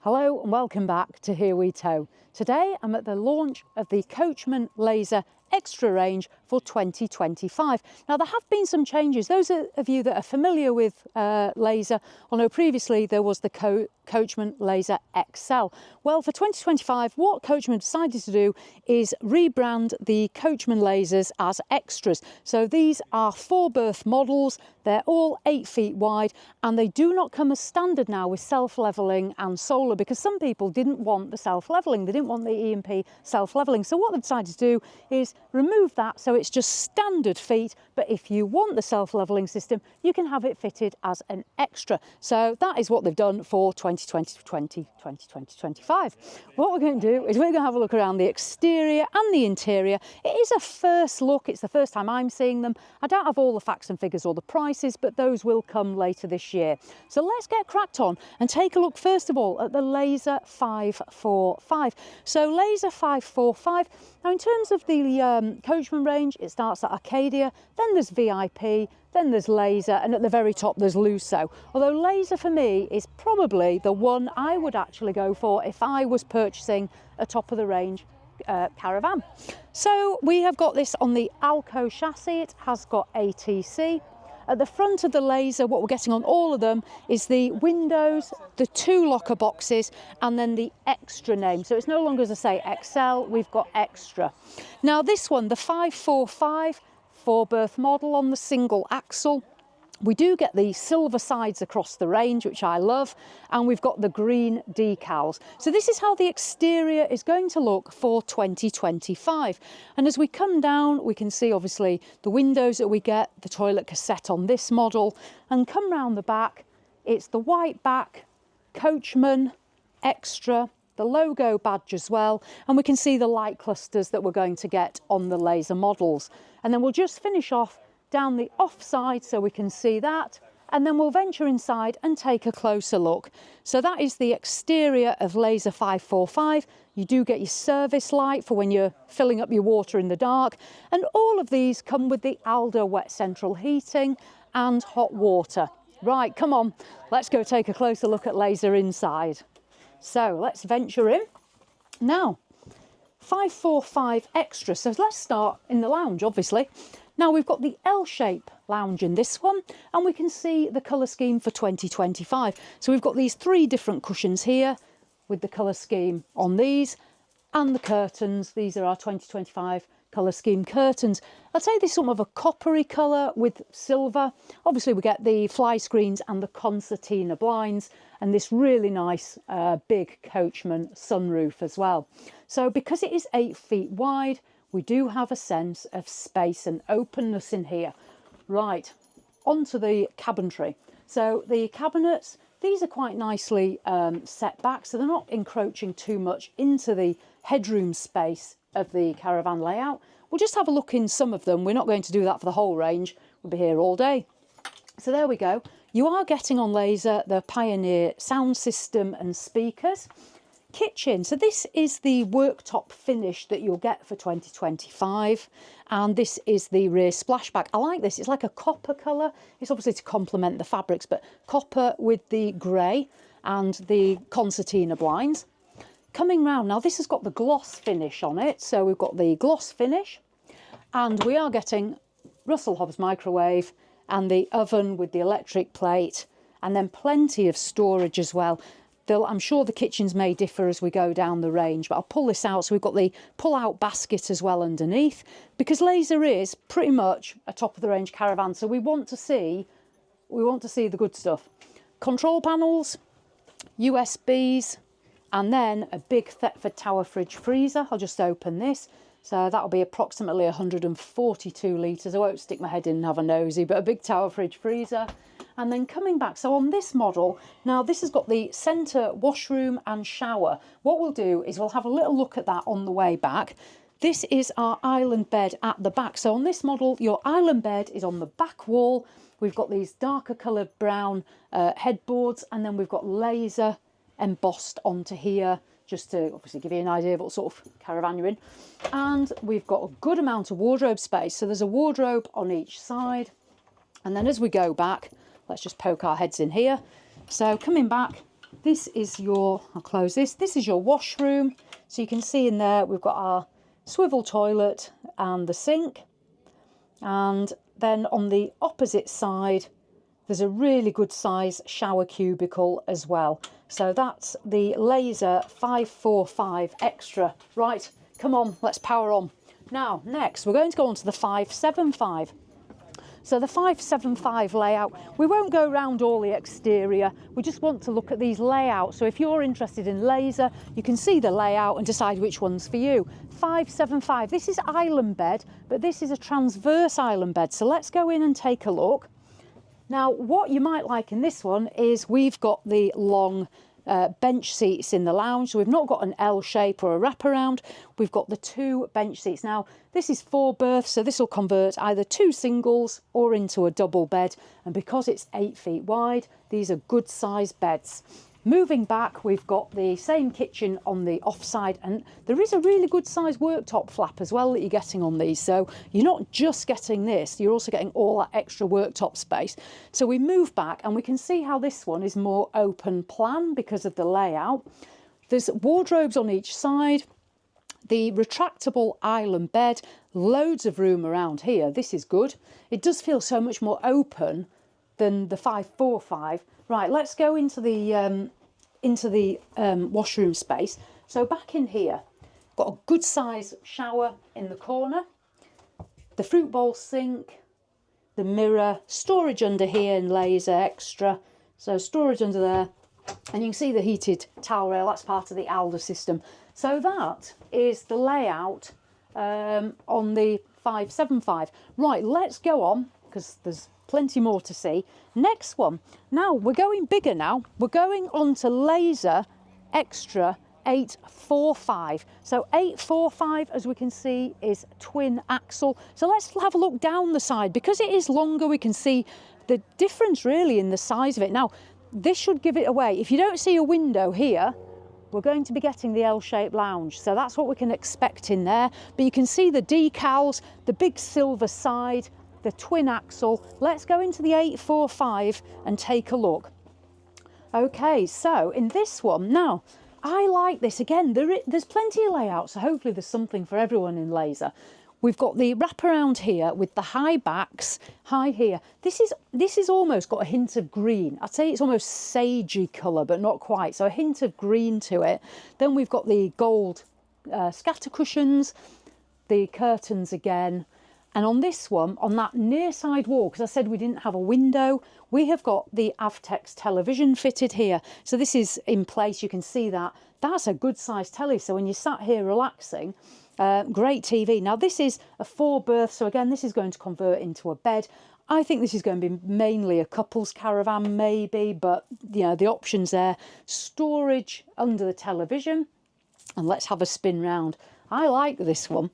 Hello and welcome back to Here We Tow. Today I'm at the launch of the Coachman Laser Xtra range for 2025. Now there have been some changes. Those of you that are familiar with Laser will know previously there was the Coachman Laser Xcel. Well, for 2025 what Coachman decided to do is rebrand the Coachman lasers as extras. So these are 4-berth models, they're all 8 feet wide and they do not come as standard now with self-leveling and solar, because some people didn't want the self-leveling, they didn't want the E&P self-leveling. So what they've decided to do is remove that so it's just standard feet, but if you want the self-leveling system you can have it fitted as an extra. So that is what they've done for 2025. What we're going to do is we're going to have a look around the exterior and the interior. It is a first look, it's the first time I'm seeing them. I don't have all the facts and figures or the prices, but those will come later this year. So let's get cracked on and take a look first of all at the Laser 545. So Laser 545, now in terms of the Coachman range, it starts at Arcadia, then there's VIP, then there's Laser, and at the very top there's Lusso. Although Laser for me is probably the one I would actually go for if I was purchasing a top of the range Caravan. So we have got this on the Alco chassis, it has got ATC. At the front of the Laser, what we're getting on all of them is the windows, the 2 locker boxes, and then the extra name. So it's no longer, as I say, Xcel, we've got extra. Now this one, the 545, 4-berth model on the single axle. We do get the silver sides across the range, which I love, and we've got the green decals. So this is how the exterior is going to look for 2025. And as we come down, we can see obviously the windows that we get, the toilet cassette on this model, and come round the back, it's the white back, Coachman, extra, the logo badge as well, and we can see the light clusters that we're going to get on the Laser models. And then we'll just finish off down the offside so we can see that, and then we'll venture inside and take a closer look. So that is the exterior of Laser 545. You do get your service light for when you're filling up your water in the dark, and all of these come with the Aldo wet central heating and hot water. Right, come on, let's go take a closer look at Laser inside. So let's venture in. Now, 545 extra, so let's start in the lounge obviously. Now we've got the L-shape lounge in this one, and we can see the colour scheme for 2025. So we've got these 3 different cushions here with the colour scheme on these, and the curtains. These are our 2025 colour scheme curtains. I'd say this is sort of a coppery colour with silver. Obviously we get the fly screens and the concertina blinds, and this really nice big Coachman sunroof as well. So because it is 8 feet wide, we do have a sense of space and openness in here. Right, onto the cabinetry. So the cabinets, these are quite nicely set back, so they're not encroaching too much into the headroom space of the Caravan layout. We'll just have a look in some of them. We're not going to do that for the whole range. We'll be here all day. So there we go. You are getting on Laser the Pioneer sound system and speakers. Kitchen, so this is the worktop finish that you'll get for 2025, and this is the rear splashback. I like this, it's like a copper colour. It's obviously to complement the fabrics, but copper with the grey and the concertina blinds. Coming round, now this has got the gloss finish on it, so we've got the gloss finish, and we are getting Russell Hobbs microwave and the oven with the electric plate, and then plenty of storage as well. I'm sure the kitchens may differ as we go down the range, but I'll pull this out. So we've got the pull-out basket as well underneath, because Laser is pretty much a top-of-the-range Caravan, so we want to see the good stuff. Control panels, USBs, and then a big Thetford Tower fridge freezer. I'll just open this. So that'll be approximately 142 litres. I won't stick my head in and have a nosy, but a big Tower fridge freezer. And then coming back, so on this model, now this has got the centre washroom and shower. What we'll do is we'll have a little look at that on the way back. This is our island bed at the back. So on this model, your island bed is on the back wall. We've got these darker coloured brown headboards, and then we've got Laser embossed onto here, just to obviously give you an idea of what sort of Caravan you're in. And we've got a good amount of wardrobe space. So there's a wardrobe on each side. And then as we go back, let's just poke our heads in here. So coming back, this is your, I'll close this is your washroom. So you can see in there, we've got our swivel toilet and the sink. And then on the opposite side, there's a really good size shower cubicle as well. So that's the Laser 545 Extra. Right, come on, let's power on. Now, next, we're going to go on to the 575. So the 575 layout, we won't go around all the exterior. We just want to look at these layouts. So if you're interested in Laser, you can see the layout and decide which one's for you. 575, this is island bed, but this is a transverse island bed. So let's go in and take a look. Now, what you might like in this one is we've got the long bench seats in the lounge. So we've not got an L shape or a wraparound. We've got the 2 bench seats. Now, this is 4 berths, so this will convert either 2 singles or into a double bed. And because it's 8 feet wide, these are good sized beds. Moving back, we've got the same kitchen on the offside, and there is a really good sized worktop flap as well that you're getting on these. So you're not just getting this, you're also getting all that extra worktop space. So we move back and we can see how this one is more open plan because of the layout. There's wardrobes on each side, the retractable island bed, loads of room around here. This is good. It does feel so much more open than the 545. Right, let's go into the washroom space. So back in here, got a good size shower in the corner, the fruit bowl sink, the mirror, storage under here in Laser Xtra. So storage under there, and you can see the heated towel rail. That's part of the Alder system. So that is the layout on the 575. Right, let's go on because there's plenty more to see. Next one. Now we're going bigger now. We're going on to Laser Xtra 845. So 845, as we can see, is twin axle. So let's have a look down the side. Because it is longer, we can see the difference really in the size of it. Now, this should give it away. If you don't see a window here, we're going to be getting the L-shaped lounge. So that's what we can expect in there. But you can see the decals, the big silver side, the twin axle. Let's go into the 845 and take a look. Okay, so in this one, now, I like this. Again, there's plenty of layouts, so hopefully there's something for everyone in Laser. We've got the wraparound here with the high backs, high here. This is almost got a hint of green. I'd say it's almost sagey colour, but not quite. So a hint of green to it. Then we've got the gold scatter cushions, the curtains again. And on this one, on that near side wall, because I said we didn't have a window, we have got the Avtex television fitted here. So this is in place, you can see that. That's a good sized telly. So when you're sat here relaxing, great TV. Now this is a 4 berth, so again, this is going to convert into a bed. I think this is going to be mainly a couple's caravan maybe, but you know, the options there. Storage under the television. And let's have a spin round. I like this one.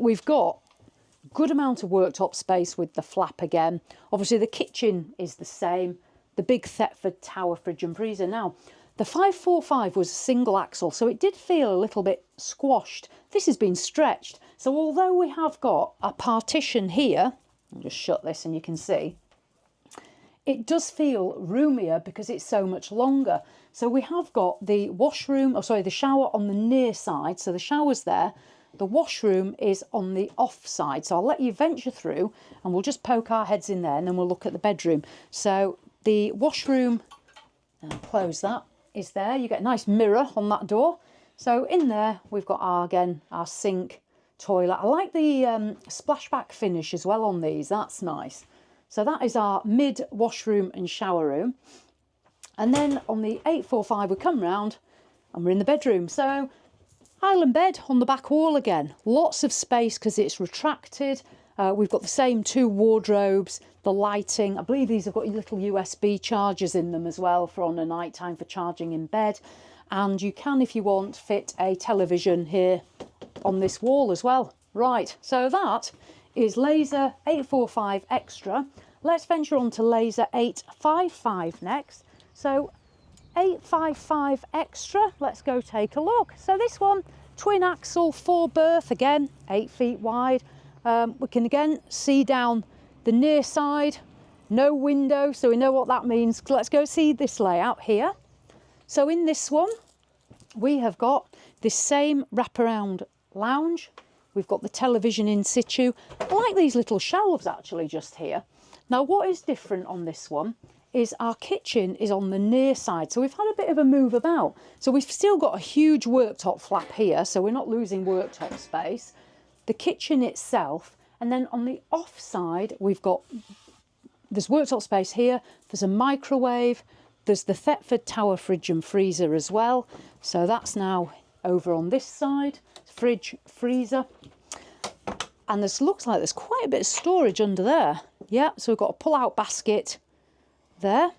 We've got good amount of worktop space with the flap again. Obviously the kitchen is the same. The big Thetford tower fridge and freezer. Now, the 545 was a single axle, so it did feel a little bit squashed. This has been stretched. So although we have got a partition here, I'll just shut this and you can see, it does feel roomier because it's so much longer. So we have got the washroom, the shower on the near side. So the shower's there. The washroom is on the off side. So I'll let you venture through and we'll just poke our heads in there and then we'll look at the bedroom. So the washroom, I'll close that, is there. You get a nice mirror on that door. So in there, we've got our sink, toilet. I like the splashback finish as well on these. That's nice. So that is our mid washroom and shower room. And then on the 845, we come round and we're in the bedroom. So island bed on the back wall again. Lots of space because it's retracted. We've got the same 2 wardrobes, the lighting. I believe these have got little USB chargers in them as well for on a night time for charging in bed. And you can, if you want, fit a television here on this wall as well. Right, so that is Laser 845 Extra. Let's venture on to Laser 855 next. So 855 Extra, let's go take a look. So this one, twin axle, 4 berth, again, 8 feet wide. We can again see down the near side, no window, so we know what that means. Let's go see this layout here. So in this one, we have got this same wraparound lounge. We've got the television in situ. I like these little shelves actually just here. Now what is different on this one is our kitchen is on the near side. So we've had a bit of a move about. So we've still got a huge worktop flap here, so we're not losing worktop space. The kitchen itself, and then on the off side, there's worktop space here, there's a microwave, there's the Thetford Tower fridge and freezer as well. So that's now over on this side, fridge, freezer. And this looks like there's quite a bit of storage under there. Yeah, so we've got a pull-out basket there.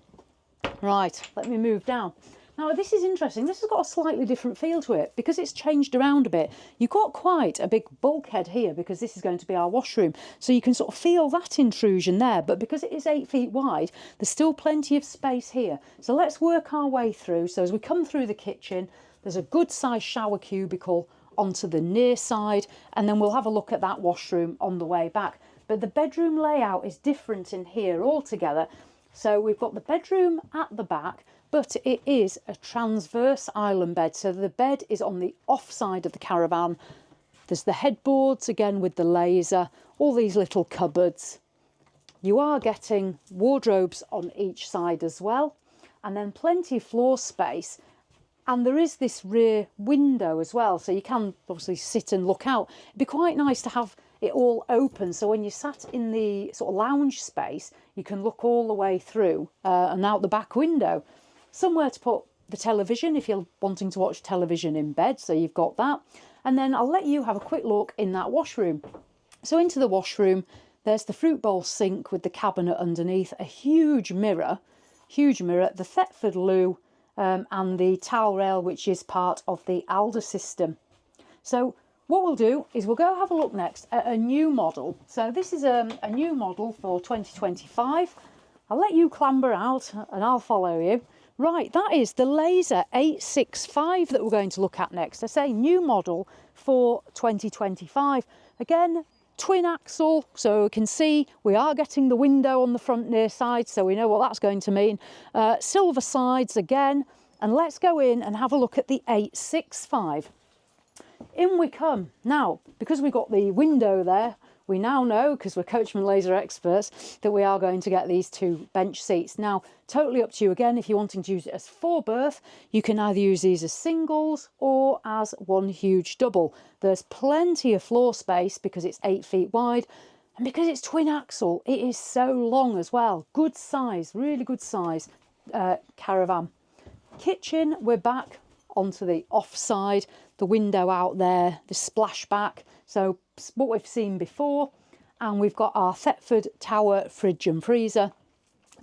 Right, let me move down. Now this is interesting. This has got a slightly different feel to it because it's changed around a bit. You've got quite a big bulkhead here because this is going to be our washroom. So you can sort of feel that intrusion there, but because it is 8 feet wide, there's still plenty of space here. So let's work our way through. So as we come through the kitchen, there's a good sized shower cubicle onto the near side, and then we'll have a look at that washroom on the way back. But the bedroom layout is different in here altogether. So we've got the bedroom at the back, but it is a transverse island bed. So the bed is on the off side of the Caravan. There's the headboards again with the laser, all these little cupboards. You are getting wardrobes on each side as well, and then plenty of floor space. And there is this rear window as well, so you can obviously sit and look out. It'd be quite nice to have it all open, so when you're sat in the sort of lounge space, you can look all the way through and out the back window. Somewhere to put the television if you're wanting to watch television in bed, so you've got that. And then I'll let you have a quick look in that washroom. So into the washroom, there's the fruit bowl sink with the cabinet underneath, a huge mirror, the Thetford loo, and the towel rail, which is part of the Alder system. So what we'll do is we'll go have a look next at a new model. So this is a new model for 2025. I'll let you clamber out and I'll follow you. Right, that is the Laser 865 that we're going to look at next. I say new model for 2025. Again, twin axle, so we can see we are getting the window on the front near side, so we know what that's going to mean. Silver sides again, and let's go in and have a look at the 865. In we come. Now, because we've got the window there, we now know, because we're Coachman laser experts, that we are going to get these two bench seats. Now, totally up to you again. If you're wanting to use it as 4-berth, you can either use these as singles or as one huge double. There's plenty of floor space because it's 8 feet wide, and because it's twin axle, it is so long as well. Good size, really good size Caravan. Kitchen, we're back onto the off side, the window out there, the splashback, so what we've seen before. And we've got our Thetford Tower fridge and freezer.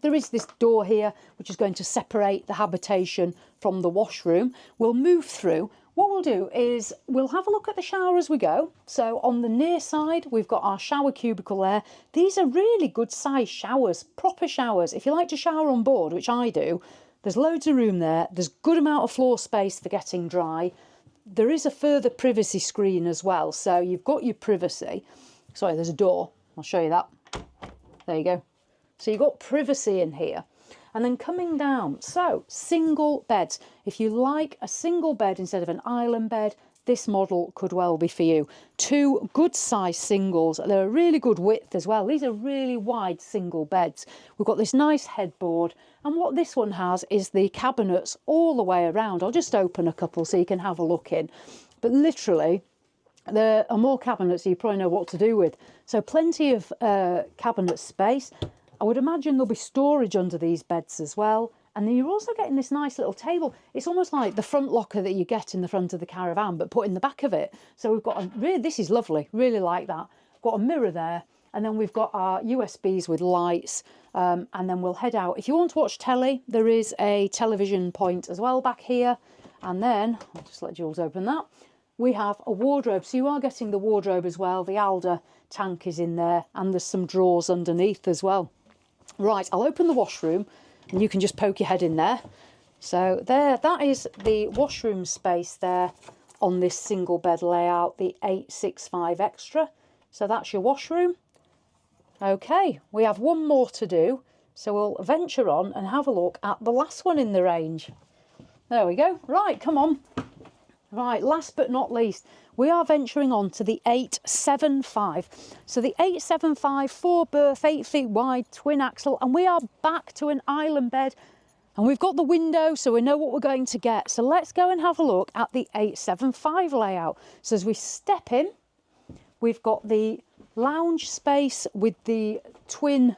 There is this door here which is going to separate the habitation from the washroom. We'll move through. What we'll do is we'll have a look at the shower as we go. So on the near side, we've got our shower cubicle there. These are really good size showers, proper showers. If you like to shower on board, which I do, there's loads of room there. There's good amount of floor space for getting dry. There is a further privacy screen as well. So you've got your privacy. Sorry, there's a door. I'll show you that. There you go. So you've got privacy in here. And then coming down, so single beds. If you like a single bed instead of an island bed, this model could well be for you. Two good size singles. They're a really good width as well. These are really wide single beds. We've got this nice headboard. And what this one has is the cabinets all the way around. I'll just open a couple so you can have a look in. But literally, there are more cabinets you probably know what to do with. So plenty of cabinet space. I would imagine there'll be storage under these beds as well. And then you're also getting this nice little table. It's almost like the front locker that you get in the front of the Caravan, but put in the back of it. So we've got this is lovely, really like that. Got a mirror there, and then we've got our USBs with lights, and then we'll head out. If you want to watch telly, there is a television point as well back here. And then, I'll just let Jules open that. We have a wardrobe, so you are getting the wardrobe as well. The Alder tank is in there, and there's some drawers underneath as well. Right, I'll open the washroom, and you can just poke your head in there. So there, that is the washroom space there on this single bed layout, the 865 Extra. So that's your washroom. Okay, we have one more to do. So we'll venture on and have a look at the last one in the range. There we go. Right, come on. Right, last but not least, we are venturing on to the 875. So the 875, 4 berth, 8 feet wide, twin axle, and we are back to an island bed. And we've got the window, so we know what we're going to get. So let's go and have a look at the 875 layout. So as we step in, we've got the lounge space with the twin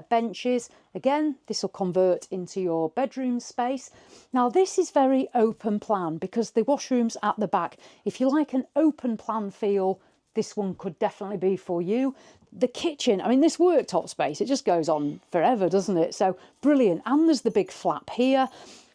benches. Again, this will convert into your bedroom space. Now this is very open plan because the washroom's at the back. If you like an open plan feel, this one could definitely be for you. The kitchen, I mean, this worktop space, it just goes on forever, doesn't it? So brilliant. And there's the big flap here.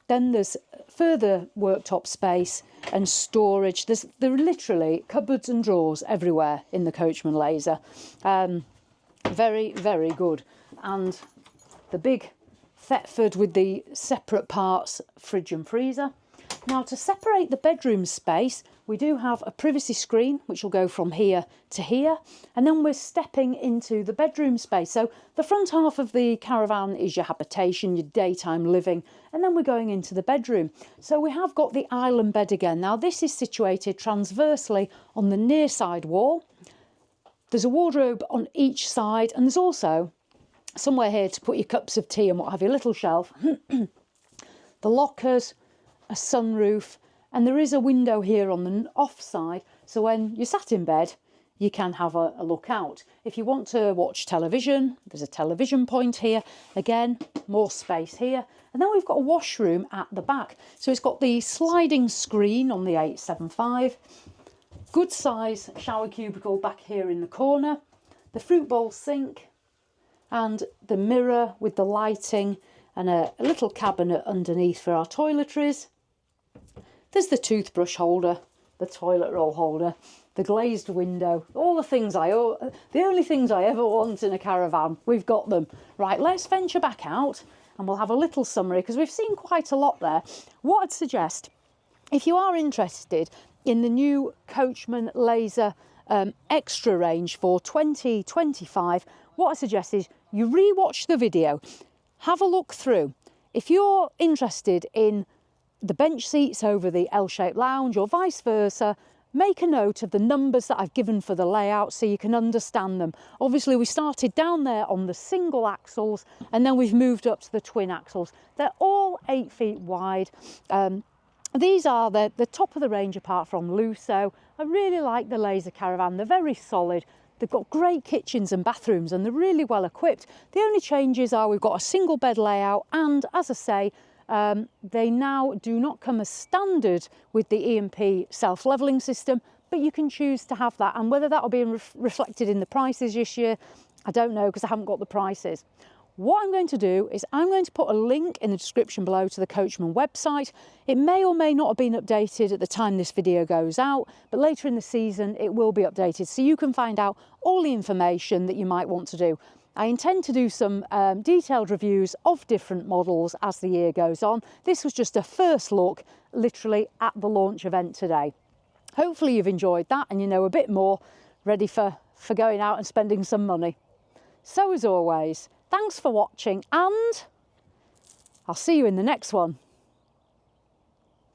Then there's further worktop space and storage. There are literally cupboards and drawers everywhere in the Coachman Laser. Very, very good. And the big Thetford with the separate parts, fridge and freezer. Now to separate the bedroom space, we do have a privacy screen, which will go from here to here. And then we're stepping into the bedroom space. So the front half of the Caravan is your habitation, your daytime living. And then we're going into the bedroom. So we have got the island bed again. Now this is situated transversely on the near side wall. There's a wardrobe on each side, and there's also somewhere here to put your cups of tea and what have you, a little shelf. The lockers, a sunroof, and there is a window here on the off side, so when you're sat in bed you can have a look out. If you want to watch television, there's a television point here. Again, more space here. And then we've got a washroom at the back. So it's got the sliding screen on the 875. Good size shower cubicle back here in the corner. The fruit bowl sink and the mirror with the lighting and a little cabinet underneath for our toiletries. There's the toothbrush holder, the toilet roll holder, the glazed window, all the things the only things I ever want in a Caravan, we've got them. Right, let's venture back out and we'll have a little summary because we've seen quite a lot there. What I'd suggest, if you are interested in the new Coachman Laser Xtra range for 2025, what I suggest is you re-watch the video, have a look through. If you're interested in the bench seats over the L-shaped lounge or vice versa, make a note of the numbers that I've given for the layout so you can understand them. Obviously we started down there on the single axles and then we've moved up to the twin axles. They're all 8 feet wide. These are the top of the range apart from Luso. I really like the Laser Caravan. They're very solid. They've got great kitchens and bathrooms and they're really well equipped. The only changes are we've got a single bed layout and, as I say, they now do not come as standard with the E&P self-levelling system, but you can choose to have that. And whether that will be reflected in the prices this year, I don't know because I haven't got the prices. What I'm going to do is I'm going to put a link in the description below to the Coachman website. It may or may not have been updated at the time this video goes out, but later in the season it will be updated so you can find out all the information that you might want to do. I intend to do some detailed reviews of different models as the year goes on. This was just a first look, literally at the launch event today. Hopefully you've enjoyed that and you know a bit more, ready for going out and spending some money. So as always, thanks for watching and I'll see you in the next one.